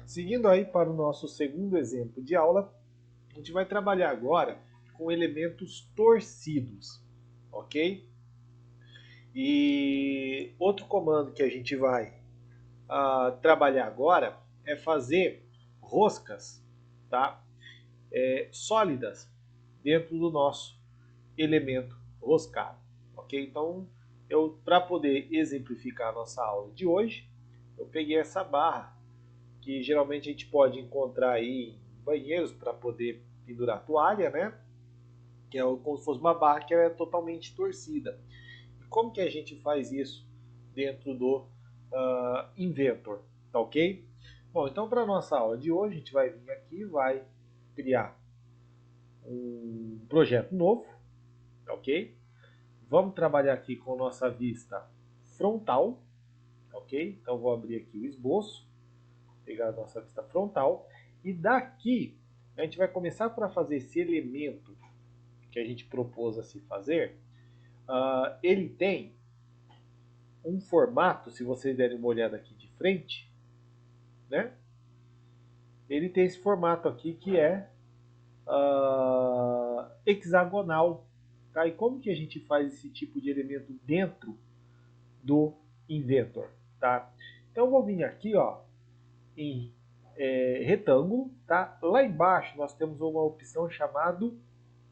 Seguindo aí para o nosso segundo exemplo de aula, a gente vai trabalhar agora com elementos torcidos, ok? E outro comando que a gente vai trabalhar agora é fazer roscas, tá? Sólidas dentro do nosso elemento roscado, ok? Então, para poder exemplificar a nossa aula de hoje, eu peguei essa barra que geralmente a gente pode encontrar aí em banheiros para poder pendurar toalha, né? Que é como se fosse uma barra que é totalmente torcida. E como que a gente faz isso dentro do Inventor, tá ok? Bom, então para nossa aula de hoje a gente vai vir aqui e vai criar um projeto novo, tá ok? Vamos trabalhar aqui com nossa vista frontal, tá ok? Então vou abrir aqui o esboço, pegar a nossa vista frontal e daqui a gente vai começar para fazer esse elemento que a gente propôs a se fazer. Ele tem um formato, se vocês derem uma olhada aqui de frente, né? Ele tem esse formato aqui que é hexagonal. Tá? E como que a gente faz esse tipo de elemento dentro do Inventor? Tá? Então eu vou vir aqui ó, em retângulo. Tá? Lá embaixo nós temos uma opção chamada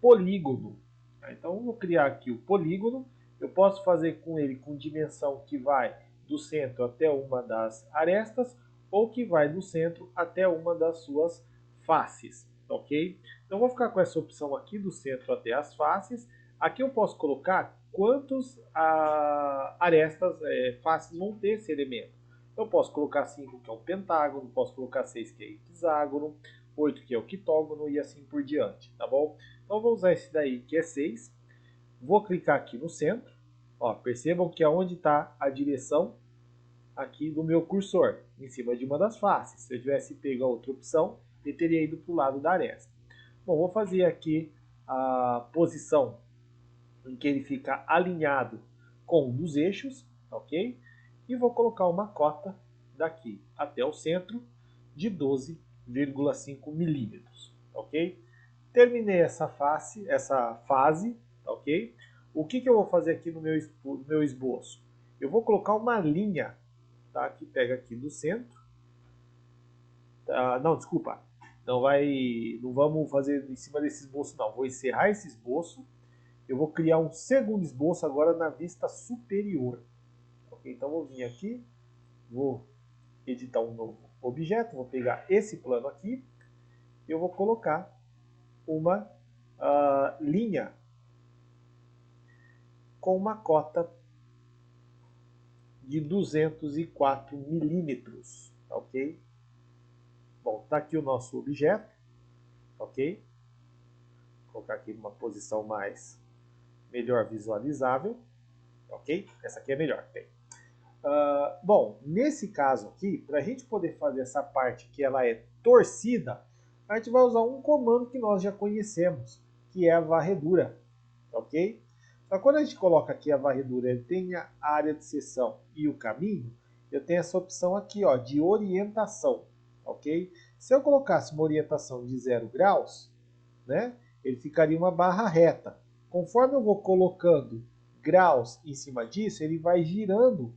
polígono. Tá? Então eu vou criar aqui o polígono. Eu posso fazer com ele com dimensão que vai do centro até uma das arestas ou que vai do centro até uma das suas faces, ok? Então eu vou ficar com essa opção aqui do centro até as faces. Aqui eu posso colocar quantos arestas, faces vão ter esse elemento. Eu posso colocar 5 que é um pentágono, posso colocar 6 que é hexágono, 8 que é octógono e assim por diante, tá bom? Então eu vou usar esse daí que é 6. Vou clicar aqui no centro. Ó, percebam que é onde está a direção aqui do meu cursor, em cima de uma das faces. Se eu tivesse pego a outra opção, ele teria ido para o lado da aresta. Bom, vou fazer aqui a posição em que ele fica alinhado com um dos eixos, ok? E vou colocar uma cota daqui até o centro de 12,5 milímetros, ok? Terminei essa fase, ok? O que eu vou fazer aqui no meu esboço? Eu vou colocar uma linha, tá? Que pega aqui do centro. Não, desculpa. Não vamos fazer em cima desse esboço, não. Vou encerrar esse esboço. Eu vou criar um segundo esboço agora na vista superior. Ok? Então vou vir aqui, vou editar um novo objeto, vou pegar esse plano aqui, e eu vou colocar uma linha com uma cota de 204 milímetros, ok? Bom, está aqui o nosso objeto, ok? Vou colocar aqui numa posição mais melhor visualizável, ok? Essa aqui é melhor, tem. Bom, nesse caso aqui, para a gente poder fazer essa parte que ela é torcida, a gente vai usar um comando que nós já conhecemos, que é a varredura, ok? Então, quando a gente coloca aqui a varredura, ele tem a área de seção e o caminho, eu tenho essa opção aqui, ó, de orientação, ok? Se eu colocasse uma orientação de 0 graus, né, ele ficaria uma barra reta. Conforme eu vou colocando graus em cima disso, ele vai girando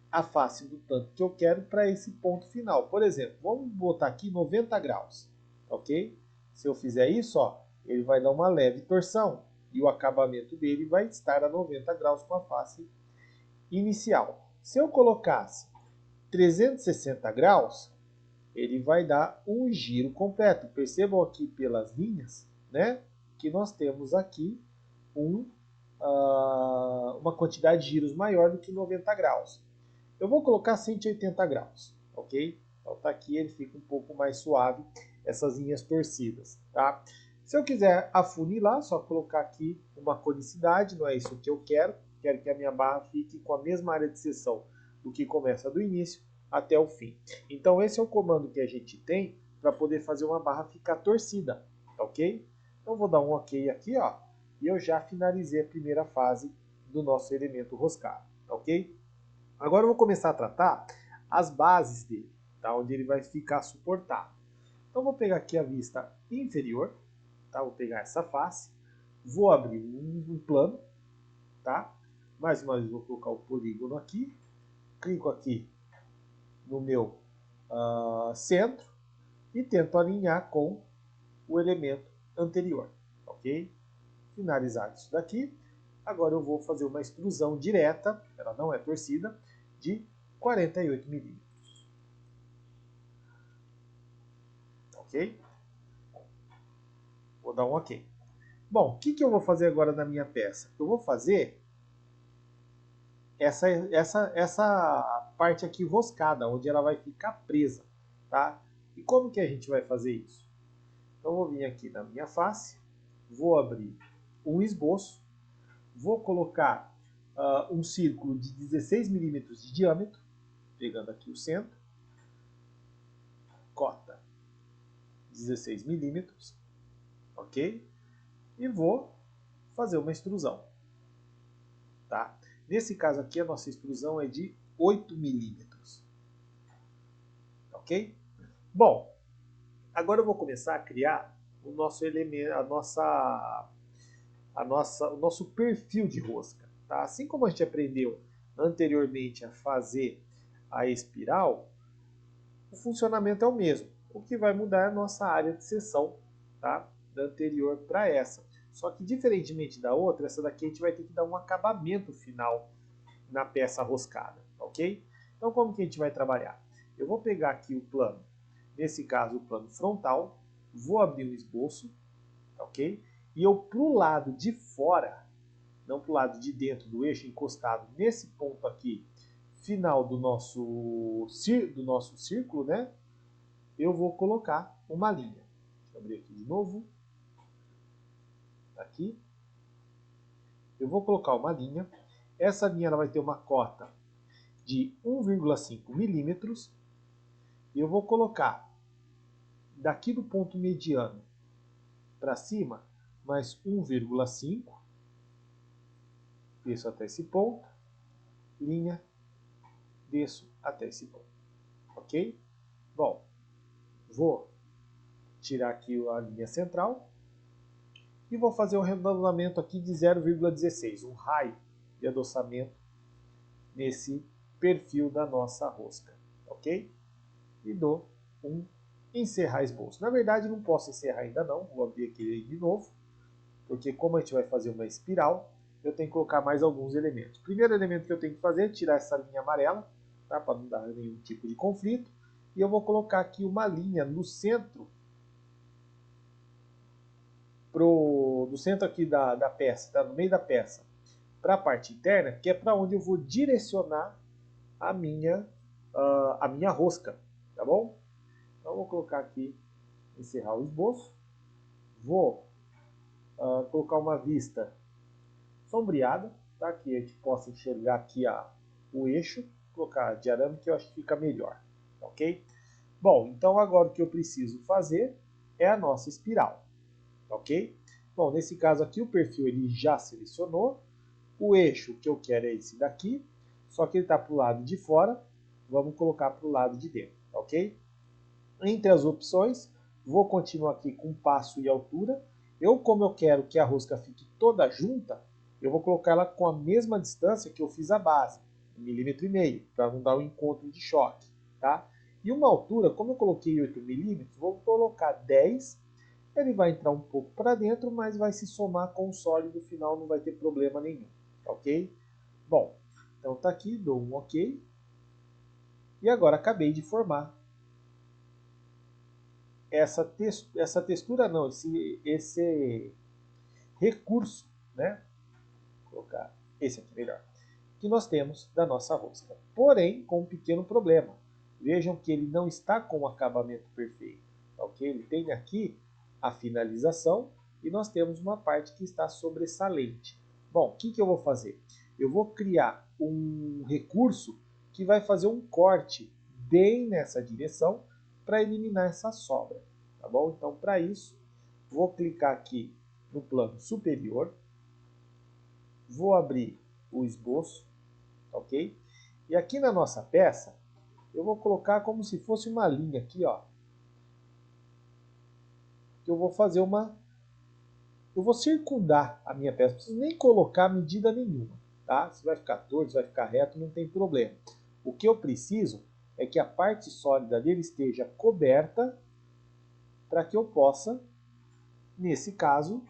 a face do tanto que eu quero para esse ponto final. Por exemplo, vamos botar aqui 90 graus, ok? Se eu fizer isso, ó, ele vai dar uma leve torção e o acabamento dele vai estar a 90 graus com a face inicial. Se eu colocasse 360 graus, ele vai dar um giro completo. Percebam aqui pelas linhas, né, que nós temos aqui uma quantidade de giros maior do que 90 graus. Eu vou colocar 180 graus, ok? Então tá aqui, ele fica um pouco mais suave, essas linhas torcidas, tá? Se eu quiser afunilar, só colocar aqui uma conicidade, não é isso que eu quero. Quero que a minha barra fique com a mesma área de seção do que começa do início até o fim. Então esse é o comando que a gente tem para poder fazer uma barra ficar torcida, ok? Então vou dar um ok aqui, ó, e eu já finalizei a primeira fase do nosso elemento roscado, ok? Agora eu vou começar a tratar as bases dele, tá? Onde ele vai ficar suportado. Então vou pegar aqui a vista inferior, tá? Vou pegar essa face, vou abrir um plano, tá? Mais uma vez vou colocar o polígono aqui, clico aqui no meu centro e tento alinhar com o elemento anterior, ok? Finalizado isso daqui, agora eu vou fazer uma extrusão direta, ela não é torcida, de 48 milímetros, ok? Vou dar um ok. Bom, o que eu vou fazer agora na minha peça? Eu vou fazer essa parte aqui roscada, onde ela vai ficar presa, tá? E como que a gente vai fazer isso? Então eu vou vir aqui na minha face, vou abrir um esboço, vou colocar um círculo de 16 milímetros de diâmetro, pegando aqui o centro, cota 16 milímetros, ok? E vou fazer uma extrusão, tá? Nesse caso aqui, a nossa extrusão é de 8 milímetros, ok? Bom, agora eu vou começar a criar o nosso elemento, o nosso perfil de rosca, tá? Assim como a gente aprendeu anteriormente a fazer a espiral, o funcionamento é o mesmo. O que vai mudar é a nossa área de seção, tá? Da anterior para essa. Só que diferentemente da outra, essa daqui a gente vai ter que dar um acabamento final na peça roscada, ok? Então como que a gente vai trabalhar? Eu vou pegar aqui o plano, nesse caso o plano frontal, vou abrir um esboço, ok? E eu pro lado de fora, não pro lado de dentro do eixo, encostado nesse ponto aqui, final do nosso círculo, né? Eu vou colocar uma linha. Deixa eu abrir aqui de novo. Aqui. Eu vou colocar uma linha. Essa linha ela vai ter uma cota de 1,5 milímetros. E eu vou colocar daqui do ponto mediano para cima mais 1,5. Desço até esse ponto. Linha. Desço até esse ponto. Ok? Bom, vou tirar aqui a linha central e vou fazer um arredondamento aqui de 0,16, um raio de adoçamento nesse perfil da nossa rosca, ok? E dou um encerrar esboço. Na verdade, não posso encerrar ainda não, vou abrir aqui de novo, porque como a gente vai fazer uma espiral, eu tenho que colocar mais alguns elementos. O primeiro elemento que eu tenho que fazer é tirar essa linha amarela, tá? Para não dar nenhum tipo de conflito, e eu vou colocar aqui uma linha no centro, do centro aqui da peça, tá? No meio da peça, para a parte interna, que é para onde eu vou direcionar a minha rosca, tá bom? Então eu vou colocar aqui, encerrar o esboço, vou colocar uma vista sombreada, tá? Que a gente possa enxergar aqui o eixo, vou colocar de arame que eu acho que fica melhor, ok? Bom, então agora o que eu preciso fazer é a nossa espiral, ok? Bom, nesse caso aqui o perfil ele já selecionou, o eixo que eu quero é esse daqui, só que ele está para o lado de fora, vamos colocar para o lado de dentro, ok? Entre as opções, vou continuar aqui com passo e altura. Como eu quero que a rosca fique toda junta, eu vou colocar ela com a mesma distância que eu fiz a base, 1,5 milímetro, para não dar um encontro de choque, tá? E uma altura, como eu coloquei 8 milímetros, vou colocar 10. Ele vai entrar um pouco para dentro, mas vai se somar com o sólido final, não vai ter problema nenhum, ok? Bom, então tá aqui, dou um ok. E agora acabei de formar essa textura não, esse recurso, né? Vou colocar esse aqui melhor, que nós temos da nossa rosca. Porém, com um pequeno problema. Vejam que ele não está com o acabamento perfeito, ok? Ele tem aqui a finalização e nós temos uma parte que está sobressalente. Bom, o que eu vou fazer? Eu vou criar um recurso que vai fazer um corte bem nessa direção para eliminar essa sobra, tá bom? Então, para isso, vou clicar aqui no plano superior, vou abrir o esboço, ok? E aqui na nossa peça, eu vou colocar como se fosse uma linha aqui, ó. Que eu vou fazer eu vou circundar a minha peça, não preciso nem colocar medida nenhuma, tá? Se vai ficar torto, se vai ficar reto, não tem problema. O que eu preciso é que a parte sólida dele esteja coberta para que eu possa, nesse caso,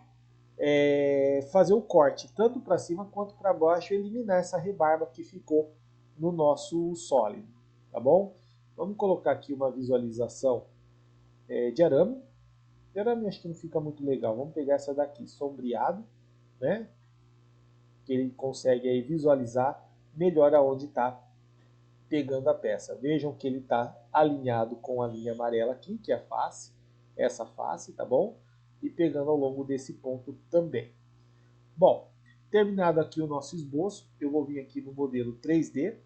fazer o corte tanto para cima quanto para baixo e eliminar essa rebarba que ficou no nosso sólido, tá bom? Vamos colocar aqui uma visualização de arame. De arame acho que não fica muito legal. Vamos pegar essa daqui, sombreado, né? Que ele consegue aí visualizar melhor aonde está pegando a peça. Vejam que ele está alinhado com a linha amarela aqui, que é a face, essa face, tá bom? E pegando ao longo desse ponto também. Bom, terminado aqui o nosso esboço, eu vou vir aqui no modelo 3D,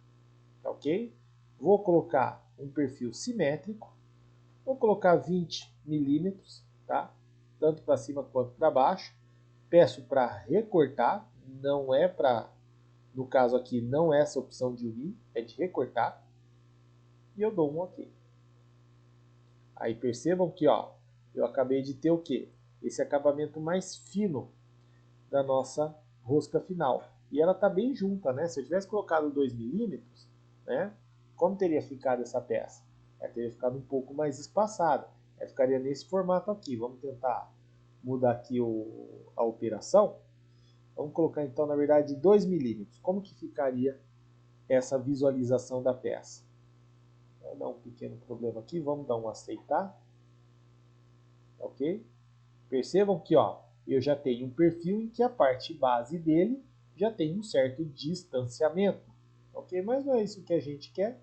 tá ok? Vou colocar um perfil simétrico, vou colocar 20 milímetros, tá? Tanto para cima quanto para baixo. Peço para recortar, não é para, no caso aqui, não é essa opção de unir, é de recortar. E eu dou um OK. Aí percebam que, ó, eu acabei de ter o quê? Esse acabamento mais fino da nossa rosca final. E ela está bem junta, né? Se eu tivesse colocado 2 milímetros, né? Como teria ficado essa peça? Ela teria ficado um pouco mais espaçada. Ela ficaria nesse formato aqui. Vamos tentar mudar aqui a operação. Vamos colocar então, na verdade, 2 milímetros. Como que ficaria essa visualização da peça? Vou dar um pequeno problema aqui. Vamos dar um aceitar. Ok? Percebam que, ó, eu já tenho um perfil em que a parte base dele já tem um certo distanciamento. Ok? Mas não é isso que a gente quer.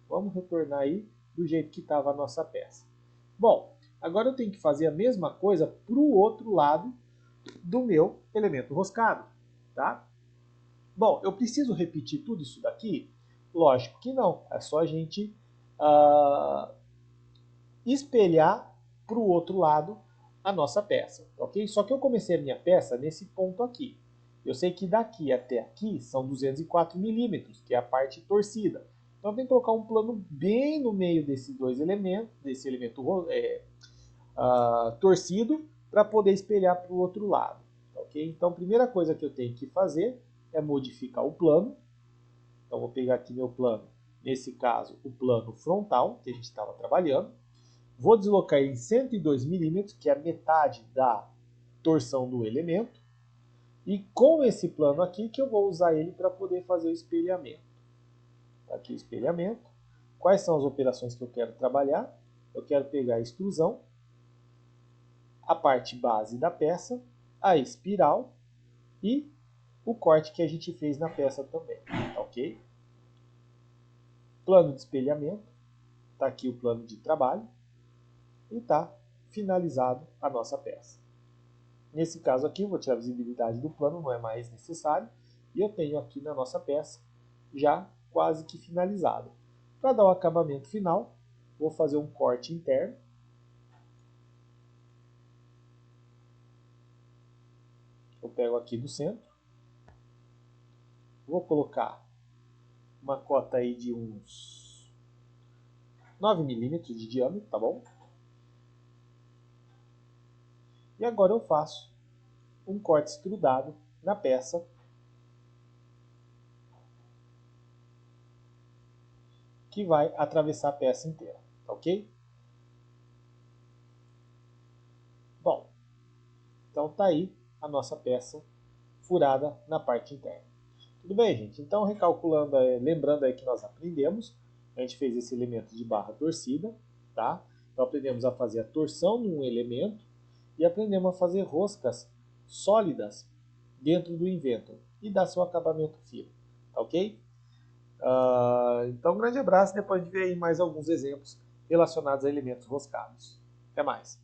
Vamos retornar aí do jeito que estava a nossa peça. Bom, agora eu tenho que fazer a mesma coisa para o outro lado do meu elemento roscado. Tá? Bom, eu preciso repetir tudo isso daqui? Lógico que não. É só a gente espelhar para o outro lado a nossa peça, ok? Só que eu comecei a minha peça nesse ponto aqui. Eu sei que daqui até aqui são 204 milímetros, que é a parte torcida. Então eu tenho que colocar um plano bem no meio desses dois elementos, desse elemento torcido, para poder espelhar para o outro lado, ok? Então a primeira coisa que eu tenho que fazer é modificar o plano. Então vou pegar aqui meu plano, nesse caso o plano frontal, que a gente estava trabalhando. Vou deslocar ele em 102 milímetros, que é a metade da torção do elemento. E com esse plano aqui que eu vou usar ele para poder fazer o espelhamento. Aqui o espelhamento. Quais são as operações que eu quero trabalhar? Eu quero pegar a extrusão, a parte base da peça, a espiral e o corte que a gente fez na peça também. Ok? Plano de espelhamento. Está aqui o plano de trabalho. E está finalizado a nossa peça. Nesse caso aqui, eu vou tirar a visibilidade do plano, não é mais necessário. E eu tenho aqui na nossa peça já quase que finalizada. Para dar o acabamento final, vou fazer um corte interno. Eu pego aqui do centro. Vou colocar uma cota aí de uns 9 milímetros de diâmetro, tá bom? E agora eu faço um corte extrudado na peça, que vai atravessar a peça inteira, tá ok? Bom, então tá aí a nossa peça furada na parte interna. Tudo bem, gente? Então, recalculando, lembrando aí que nós aprendemos, a gente fez esse elemento de barra torcida, tá? Então, aprendemos a fazer a torção num elemento e aprendemos a fazer roscas sólidas dentro do Inventor e dar seu acabamento fino, tá ok? Então, um grande abraço. Depois a gente vê aí mais alguns exemplos relacionados a elementos roscados. Até mais!